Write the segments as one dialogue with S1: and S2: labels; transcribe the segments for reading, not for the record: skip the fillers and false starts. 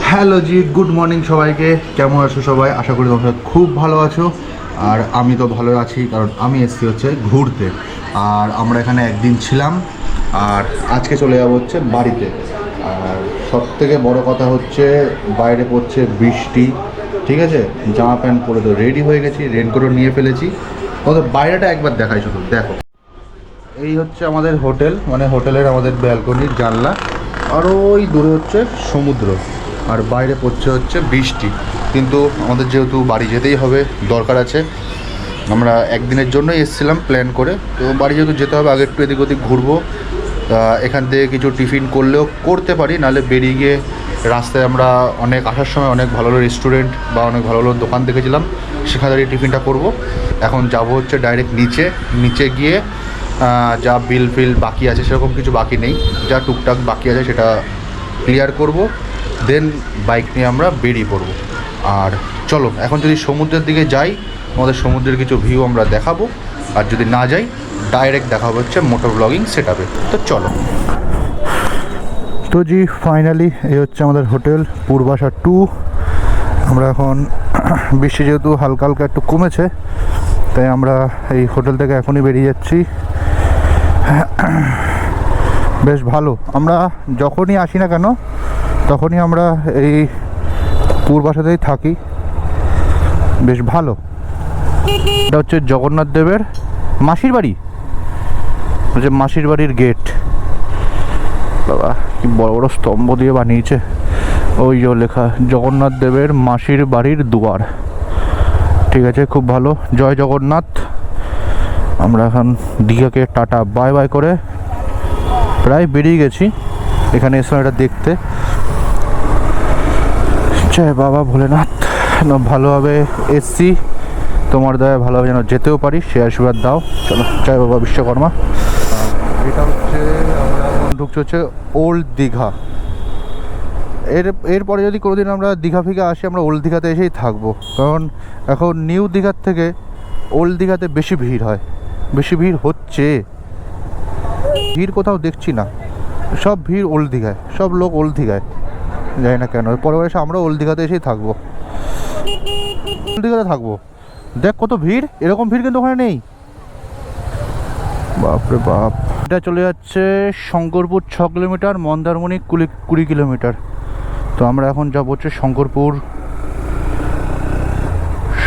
S1: Hello জি, good morning সবাইকে। কেমন আছো সবাই? আশা করি তোমরা খুব ভালো আছো। আর আমি তো ভালো আছি, কারণ আমি এসেছি হচ্ছে ঘুরতে। আর আমরা এখানে একদিন ছিলাম, আর আজকে চলে যাবো হচ্ছে বাড়িতে। আর সব থেকে বড়ো কথা হচ্ছে বাইরে পড়ছে বৃষ্টি, ঠিক আছে? জামা প্যান্ট পরে তো রেডি হয়ে গেছি, রেনকোটও নিয়ে ফেলেছি। তোমাদের বাইরেটা একবার দেখাই, শুধু দেখো। এই হচ্ছে আমাদের হোটেল, মানে হোটেলের আমাদের ব্যালকনির জানলা। আর ওই দূরে হচ্ছে সমুদ্র, আর বাইরে পড়ছে হচ্ছে বৃষ্টি। কিন্তু আমাদের যেহেতু বাড়ি যেতেই হবে, দরকার আছে, আমরা একদিনের জন্যই এসেছিলাম প্ল্যান করে। তো বাড়ি যেহেতু যেতে হবে, আগে একটু এদিক ওদিক ঘুরবো। এখান থেকে কিছু টিফিন করলেও করতে পারি, নাহলে বেরিয়ে গিয়ে রাস্তায় আমরা আসার সময় অনেক ভালো ভালো রেস্টুরেন্ট বা অনেক ভালো ভালো দোকান দেখেছিলাম, সেখানে দাঁড়িয়ে টিফিনটা করব। এখন যাব হচ্ছে ডাইরেক্ট নিচে গিয়ে যা বিল ফিল বাকি আছে, সেরকম কিছু বাকি নেই, যা টুকটাক বাকি আছে সেটা ক্লিয়ার করব, দেন বাইক নিয়ে আমরা বেরিয়ে পড়ব। আর চলো, এখন যদি সমুদ্রের দিকে যাই, আমাদের সমুদ্রের কিছু ভিউ আমরা দেখাবো। আর যদি না যাই, ডাইরেক্ট দেখা হচ্ছে মোটর ব্লগিং সেট আপে। তো চলো। তো জি, ফাইনালি এই হচ্ছে আমাদের হোটেল পূর্বাশা 2। আমরা এখন বৃষ্টি যেহেতু হালকা হালকা একটু কমেছে, তাই আমরা এই হোটেল থেকে এখনই বেরিয়ে যাচ্ছি। বেশ ভালো, আমরা যখনই আসি না কেন তখনই আমরা এই পূর্বাশাতেই থাকি। বেশ ভালো। এটা হচ্ছে জগন্নাথ দেবের মাসির বাড়ি, হচ্ছে মাসির বাড়ির গেট। বাবা, কি বড় বড় স্তম্ভ দিয়ে বানিয়েছে। ওই যে লেখা জগন্নাথ দেবের মাসির বাড়ির দুয়ার। ঠিক আছে, খুব ভালো। জয় জগন্নাথ। আমরা এখন দীঘাকে টাটা বাই বাই করে প্রায় বেরিয়ে গেছি। এখানে এসে এটা দেখতে। জয় বাবা ভোলেনাথ, ভালোভাবে এসছি, তোমার দয়া ভালোভাবে যেন যেতেও পারি, সে আশীর্বাদ দাও। চলো, জয় বাবা বিশ্বকর্মা। এটা হচ্ছে আমরা ঢুকছি হচ্ছে ওল্ড দীঘা। এরপরে যদি কোনোদিন আমরা দীঘা ফিঘা আসি, আমরা ওল্ড দীঘাতে এসেই থাকবো, কারণ এখন নিউ দীঘার থেকে ওল্ড দীঘাতে বেশি ভিড় হয়, বেশি ভিড় হচ্ছে। ভিড় কোথাও দেখছি না, সব ভিড় ওল্ড দীঘায়, সব লোক ওল্ড দীঘায়, জানি না কেন। পরে এসে আমরা ওল্ড দীঘাতে এসেই থাকবো, ওল্ড দীঘাতে থাকবো। দেখ কত ভিড়, এরকম ভিড় কিন্তু ওখানে নেই। বাপরে বাপ। এটা চলে যাচ্ছে শঙ্করপুর 6 কিলোমিটার, মন্দারমণি 20 কিলোমিটার। তো আমরা এখন যাবো হচ্ছে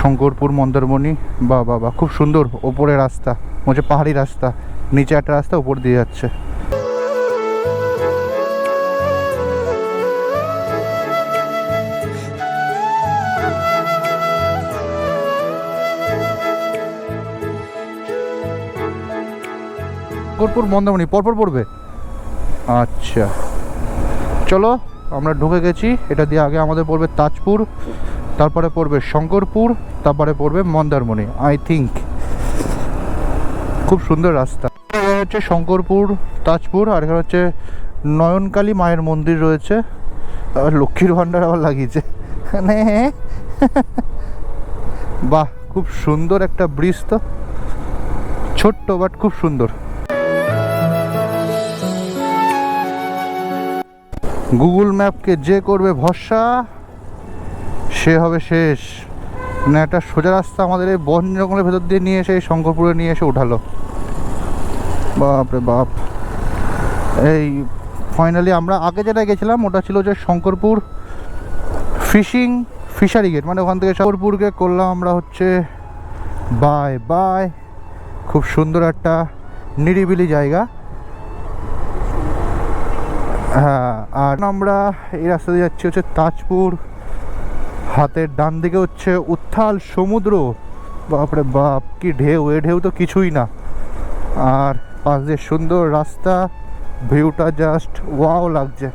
S1: শঙ্করপুর মন্দারমণি। বাহ বাহ বাহ, খুব সুন্দর। ওপরে রাস্তা হচ্ছে পাহাড়ি রাস্তা, নিচে একটা রাস্তা উপর দিয়ে যাচ্ছে। শঙ্করপুর মন্দারমণি পরপর পড়বে? আচ্ছা, চলো, আমরা ঢুকে গেছি। এটা দিয়ে আগে আমাদের পড়বে তাজপুর, তারপরে পড়বে শঙ্করপুর, তারপরে পড়বে মন্দারমণি, আই থিঙ্ক। খুব সুন্দর রাস্তা। হচ্ছে শঙ্করপুর, তাজপুর, আর এখানে হচ্ছে নয়নকালী মায়ের মন্দির রয়েছে। আর লক্ষ্মীর ভাণ্ডার আবার লাগিয়েছে মানে। বাহ, খুব সুন্দর একটা ব্রিজ, তো ছোট্ট বাট খুব সুন্দর। গুগল ম্যাপকে যে করবে ভরসা, সে হবে শেষ। মানে একটা সোজা রাস্তা আমাদের এই বন জঙ্গলের ভেতর দিয়ে নিয়ে এসে এই শঙ্করপুরে নিয়ে এসে উঠালো। বাপরে বাপ। এই ফাইনালি আমরা আগে যেটা গেছিলাম ওটা ছিল যে শঙ্করপুর ফিশারি গেট, মানে ওখান থেকে শঙ্করপুরকে করলাম আমরা হচ্ছে বাই বাই। খুব সুন্দর একটা নিরিবিলি জায়গা। হ্যাঁ, আর আমরা এই রাস্তা দিয়ে যাচ্ছি হচ্ছে তাজপুর। হাতের ডান দিকে হচ্ছে উত্তাল সমুদ্র। বাপরে বাপ, কি ঢেউ! এ ঢেউ তো কিছুই না। আর পাশ দিয়ে সুন্দর রাস্তা, ভিউটা জাস্ট ওয়াও লাগছে।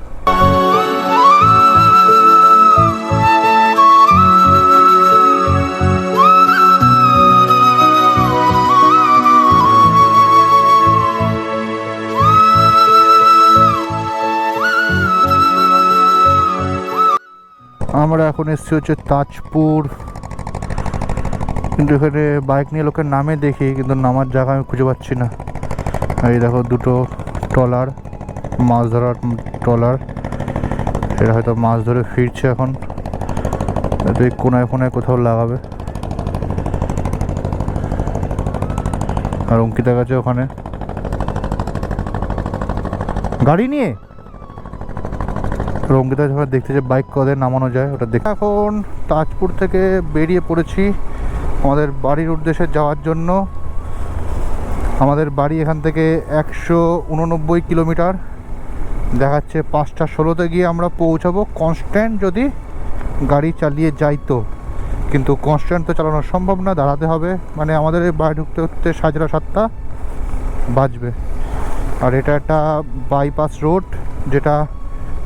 S1: আমরা এখন এসেছি হচ্ছে তাজপুর, কিন্তু এখানে বাইক নিয়ে লোকের নামে দেখি, কিন্তু নামার জায়গা আমি খুঁজে পাচ্ছি না। এই দেখো দুটো ট্রলার, মাছ ধরার ট্রলার, এটা হয়তো মাছ ধরে ফিরছে এখন, এই কোনায় কোনায় কোথাও লাগাবে। আর অঙ্কিতা গেছে ওখানে গাড়ি নিয়ে। অঙ্কিতা যখন দেখতে যে বাইক কদের নামানো যায় ওটা দেখে। এখন তাজপুর থেকে বেরিয়ে পড়েছি আমাদের বাড়ির উদ্দেশ্যে যাওয়ার জন্য। আমাদের বাড়ি এখান থেকে 189 কিলোমিটার দেখাচ্ছে। 5টা 16-তে গিয়ে আমরা পৌঁছাবো কনস্ট্যান্ট, যদি গাড়ি চালিয়ে যাই তো। কিন্তু কনস্ট্যান্ট তো চালানো সম্ভব না, দাঁড়াতে হবে। মানে আমাদের বাড়ি ঢুকতে ঢুকতে 7:30 বাজবে। আর এটা একটা বাইপাস রোড, যেটা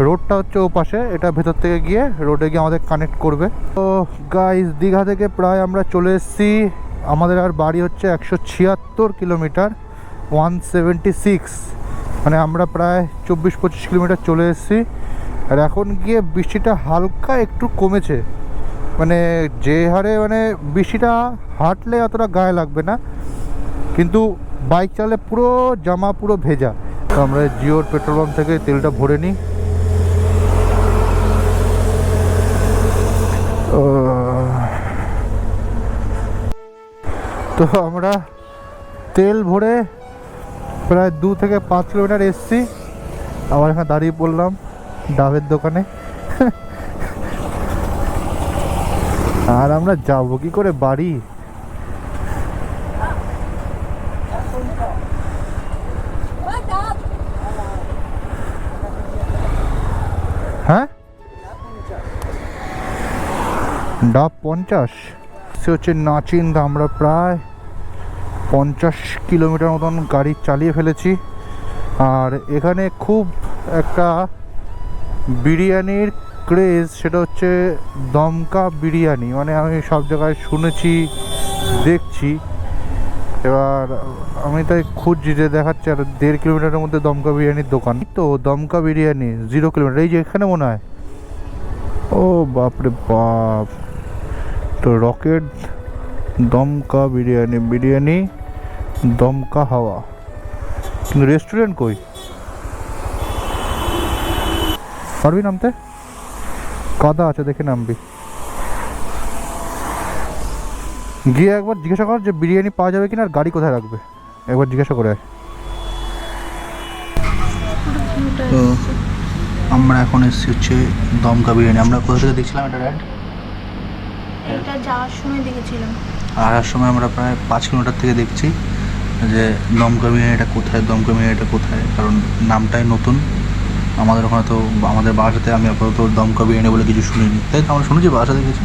S1: রোডটা হচ্ছে ও পাশে, এটা ভেতর থেকে গিয়ে রোডে গিয়ে আমাদের কানেক্ট করবে। তো গাইস, দীঘা থেকে প্রায় আমরা চলে এসেছি। আমাদের আর বাড়ি হচ্ছে 176 কিলোমিটার, 176। মানে আমরা প্রায় 24-25 কিলোমিটার চলে এসেছি। আর এখন গিয়ে বৃষ্টিটা হালকা একটু কমেছে। মানে যে হারে মানে বৃষ্টিটা হাঁটলে অতটা গায়ে লাগবে না, কিন্তু বাইক চালালে পুরো জামা পুরো ভেজা। তো আমরা জিওর পেট্রোল পাম্প থেকে তেলটা ভরে নিই। তো আমরা তেল ভরে প্রায় 2 থেকে 5 কিলোমিটার এসছি। আবার এখানে দাঁড়িয়ে পড়লাম ডাবের দোকানে। আর আমরা যাবো কি করে বাড়ি? হ্যাঁ, ডাব 50 সে হচ্ছে নাচিন্দা। আমরা প্রায় 50 কিলোমিটার মতন গাড়ি চালিয়ে ফেলেছি। আর এখানে খুব একটা বিরিয়ানির ক্রেজ, সেটা হচ্ছে দমকা বিরিয়ানি। মানে আমি সব জায়গায় শুনেছি, দেখছি। এবার আমি তাই খুঁজছি যে দেখাচ্ছে আর 1.5 কিলোমিটারের মধ্যে দমকা বিরিয়ানির দোকান। তো দমকা বিরিয়ানি 0 কিলোমিটার, এই যে এখানে মনে হয়। ও বাপরে বাপ! তো রকেট দমকা বিরিয়ানি, বিরিয়ানি দমকা হাওয়া। কিন্তু রেস্টুরেন্ট কই? পারবি নামতে? কাদা আছে, দেখে নামবি। গিয়ে একবার জিজ্ঞাসা কর যে বিরিয়ানি পাওয়া যাবে কিনা, আর গাড়ি কোথায় রাখবে, একবার জিজ্ঞাসা করে আয়। তো আমরা এখন এসেছি হচ্ছে দমকা বিরিয়ানি। আমরা কোথা থেকে দেখছিলাম এটা অ্যাড?
S2: এটা যাওয়ার সময় দেখেছিলাম।
S1: আসার সময় আমরা প্রায় 5 কিলোমিটার থেকে দেখছি যে দমকা বিরিয়ানিটা কোথায়, দমকা বিরিয়ানিটা কোথায়। কারণ নামটাই নতুন আমাদের ওখানে। তো আমাদের বাসাতে আমি আপাতত দমকা বিরিয়ানি বলে কিছু শুনিনি, তাই তো আমরা শুনেছি বাসাতে কিছু।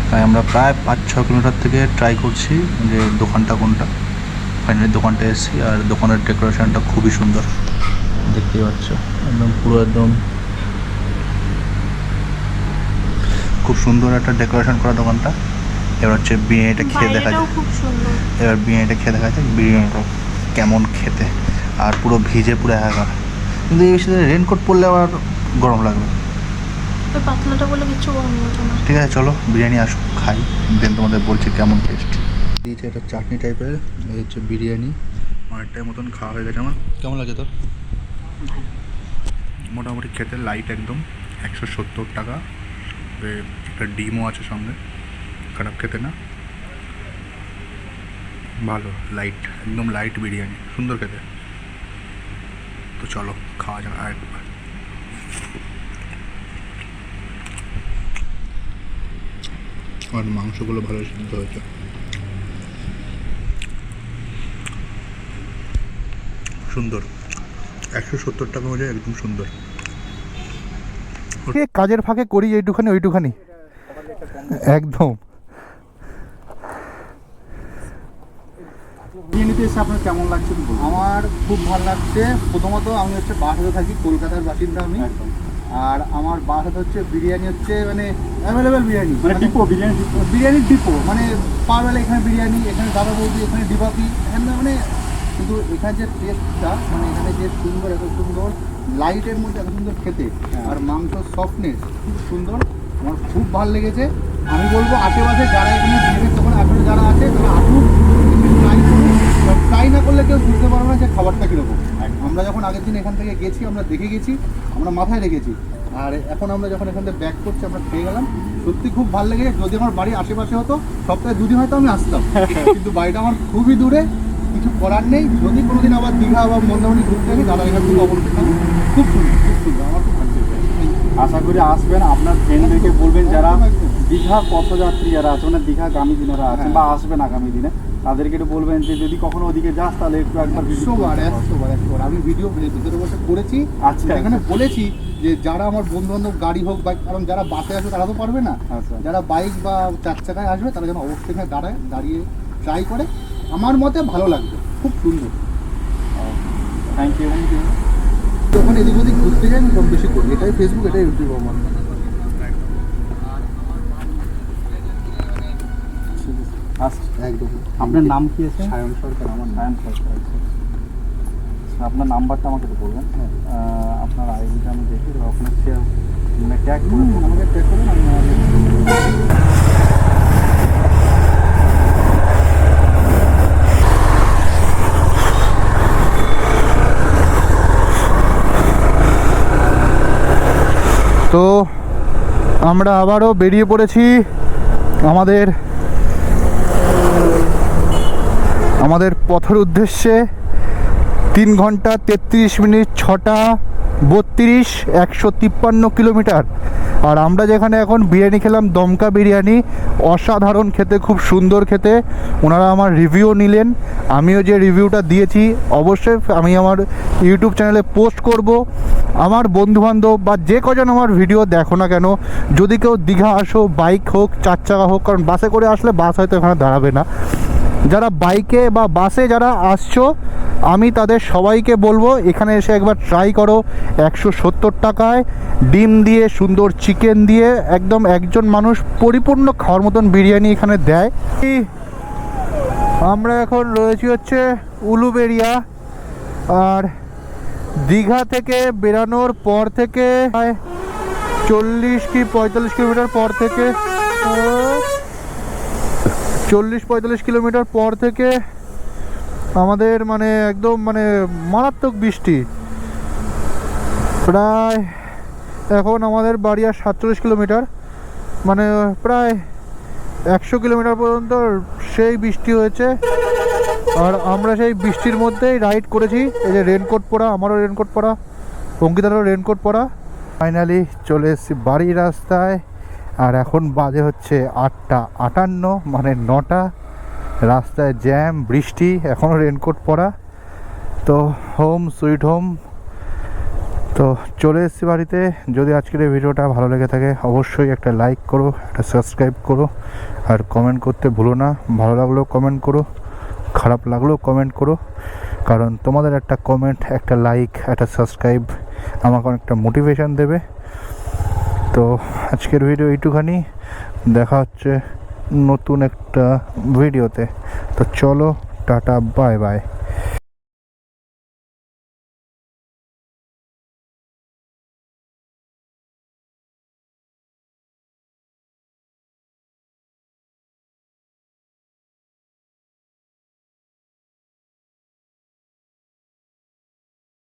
S1: তাই আমরা প্রায় 5-6 কিলোমিটার থেকে ট্রাই করছি যে দোকানটা কোনটা। ফাইনালি দোকানটা এসেছি। আর দোকানের ডেকোরেশনটা খুবই সুন্দর, দেখতেই পাচ্ছ। একদম পুরো একদম খুব সুন্দর একটা ডেকোরেশন করা দোকানটা। এবার হচ্ছে বিরিয়ানিটা খেয়ে দেখা যায়।
S2: খুব সুন্দর।
S1: এবার বিরিয়ানিটা খেয়ে দেখা যায় বিরিয়ানিটা কেমন খেতে। আর পুরো ভিজে পুরো একা। কিন্তু এই বিষয়ে রেনকোট পরলে আবার গরম লাগবে।
S2: পাতলাটা বলে কিছু গরম হতো না।
S1: ঠিক আছে, চলো বিরিয়ানি আসুক, খাই, দেন তোমাদের বলছি কেমন টেস্ট। দিয়েছে এটা চাটনি টাইপের। এই হচ্ছে বিরিয়ানি, অনেকটাই মতন খাওয়া হয়ে গেছে আমার। কেমন লাগে তোর? মোটামুটি খেতে লাইট একদম। 170 টাকা। একটা ডিমও আছে সঙ্গে, খারাপ খেতে না, ভালো। লাইট, একদম লাইট বিরিয়ানি, সুন্দর খেতে। তো চলো খাওয়া যাক আরেকবার। আর মাংসগুলো ভালো সিদ্ধ হয়েছে, সুন্দর। 170 টাকা হয়ে যায়, একদম সুন্দর। কাজের ফাঁকে করি এইটুখানি ওইটুখানি একদম।
S3: বিরিয়ানিতে এসে আপনার কেমন লাগছে?
S1: আমার খুব ভালো লাগছে। প্রথমত আমি হচ্ছে বাসাতে থাকি, কলকাতার বাসিন্দা আমি। আর আমার বাসাতে হচ্ছে বিরিয়ানি হচ্ছে মানে অ্যাভেলেবেল বিরিয়ানি,
S3: মানে ডিপো বিরিয়ানি,
S1: বিরিয়ানির ডিপো। মানে পারবেলা এখানে বিরিয়ানি, এখানে দাদা বৌদি, এখানে ডিবাপি, এখানে মানে। কিন্তু এখানে যে টেস্টটা, মানে এখানে যে সুন্দর, এত সুন্দর লাইটের মধ্যে এত সুন্দর খেতে, আর মাংস সফটনেস খুব সুন্দর। আমার খুব ভালো লেগেছে। আমি বলবো আশেপাশে যারা এখানে বিরিয়ানির দোকানে আশেপাশে যারা আছে তারা আসুন, ট্রাই করুন। ট্রাই না করলে কেউ বুঝতে পারবে না যে খাবারটা কীরকম। আমরা যখন আগের দিন এখান থেকে গেছি, আমরা দেখে গেছি, আমরা মাথায় রেখেছি আর এখন আমরা যখন এখান থেকে ব্যাক করছি আমরা পেয়ে গেলাম, সত্যি খুব ভালো লেগেছে। যদি আমার বাড়ি আশেপাশে হতো সপ্তাহে 2 দিন হয়তো আমি আসতাম, কিন্তু বাড়িটা আমার খুবই দূরে, কিছু করার নেই। যদি কোনোদিন আবার দীঘা বা মন্দারমণি ঘুরতে আসি দাদা এখান থেকে অবশ্যই থাকবে। খুব সুন্দর, খুব সুন্দর, আমার খুব ভালো লেগেছে।
S3: আশা করি আসবেন, আপনার ফ্রেন্ডদেরকে বলবেন যারা দীঘা পথযাত্রী যারা আছে, মানে দীঘাগামী যারা আছেন বা আসবেন আগামী দিনে, তাদেরকে একটু বলবেন যে যদি কখনো ওদিকে যাস তাহলে একটু একবার visit করতে হবে।
S1: 100 বার আমি ভিডিও ভিতরে বসে করেছি।
S3: আচ্ছা,
S1: এখানে বলেছি যে যারা আমার বন্ধু বান্ধব গাড়ি হোক বাইক, কারণ যারা বাসে আসবে তারা তো পারবে না,
S3: আচ্ছা।
S1: যারা বাইক বা 4 চাকায় আসবে তারা যেন অবশ্যই এখানে দাঁড়িয়ে ট্রাই করে। আমার মতে ভালো লাগবে, খুব সুন্দর।
S3: Thank you.
S1: যখন এদিক ওদিক ঘুরতে যাই আমি কম বেশি করি, এটাই ফেসবুক, এটাই ইউটিউব আমার। একদম।
S3: আপনার নাম কি আছে?
S1: সায়ন সরকার আমার নাম।
S3: সায়ন সরকার। আচ্ছা, আপনার নাম্বারটা আমাকে একটু বলবেন। আপনার আইডিটা আমি দেখি, আপনার শেয়ার মানে ট্যাগ করে দেবেন।
S1: আমাকে ট্যাগ করুন, আমি তো আমরা আবারও বেরিয়ে পড়েছি আমাদের পথের উদ্দেশ্যে। 3 ঘন্টা 33 মিনিট 6টা 32 153 কিলোমিটার। আর আমরা যেখানে এখন বিরিয়ানি খেলাম, দমকা বিরিয়ানি, অসাধারণ খেতে, খুব সুন্দর খেতে। ওনারা আমার রিভিউ নিলেন, আমিও যে রিভিউটা দিয়েছি অবশ্যই আমি আমার ইউটিউব চ্যানেলে পোস্ট করব। আমার বন্ধুবান্ধব বা যে কজন আমার ভিডিও দেখো না কেন, যদি কেউ দীঘা আসো, বাইক হোক 4 চাকা হোক, কারণ বাসে করে আসলে বাস হয়তো এখানে দাঁড়াবে না, যারা বাইকে বা বাসে যারা আসছো আমি তাদের সবাইকে বলবো এখানে এসে একবার ট্রাই করো। 170 টাকায় ডিম দিয়ে, সুন্দর চিকেন দিয়ে, একদম একজন মানুষ পরিপূর্ণ খাওয়ার মতন বিরিয়ানি এখানে দেয়। আমরা এখন রয়েছি হচ্ছে উলুবেড়িয়া। আর দীঘা থেকে বেরানোর পর থেকে 40 কি 45 কিলোমিটার পর থেকে 40-45 কিলোমিটার পর থেকে আমাদের মানে একদম মানে মারাত্মক বৃষ্টি। প্রায় এখন আমাদের বাড়ি আর 47 কিলোমিটার, মানে প্রায় 100 কিলোমিটার পর্যন্ত সেই বৃষ্টি হয়েছে। আর আমরা সেই বৃষ্টির মধ্যেই রাইড করেছি। এই যে রেনকোট পরা, আমারও রেনকোট পরা, অঙ্কিতারও রেনকোট পরা। ফাইনালি চলে এসেছি বাড়ির রাস্তায়। আর এখন বাজে হচ্ছে 8:58, মানে 9টা। রাস্তায় জ্যাম, বৃষ্টি, এখনও রেনকোট পরা। তো হোম সুইট হোম। তো চলে এসেছি বাড়িতে। যদি আজকের এই ভিডিওটা ভালো লেগে থাকে অবশ্যই একটা লাইক করো, একটা সাবস্ক্রাইব করো, আর কমেন্ট করতে ভুলো না। ভালো লাগলেও কমেন্ট করো, খারাপ লাগলেও কমেন্ট করো, কারণ তোমাদের একটা কমেন্ট, একটা লাইক, একটা সাবস্ক্রাইব আমাকে অনেকটা মোটিভেশন দেবে। তো আজকের ভিডিও এইটুখানি, দেখা হচ্ছে নতুন একটা ভিডিওতে। তো চলো, টাটা, বাই বাই।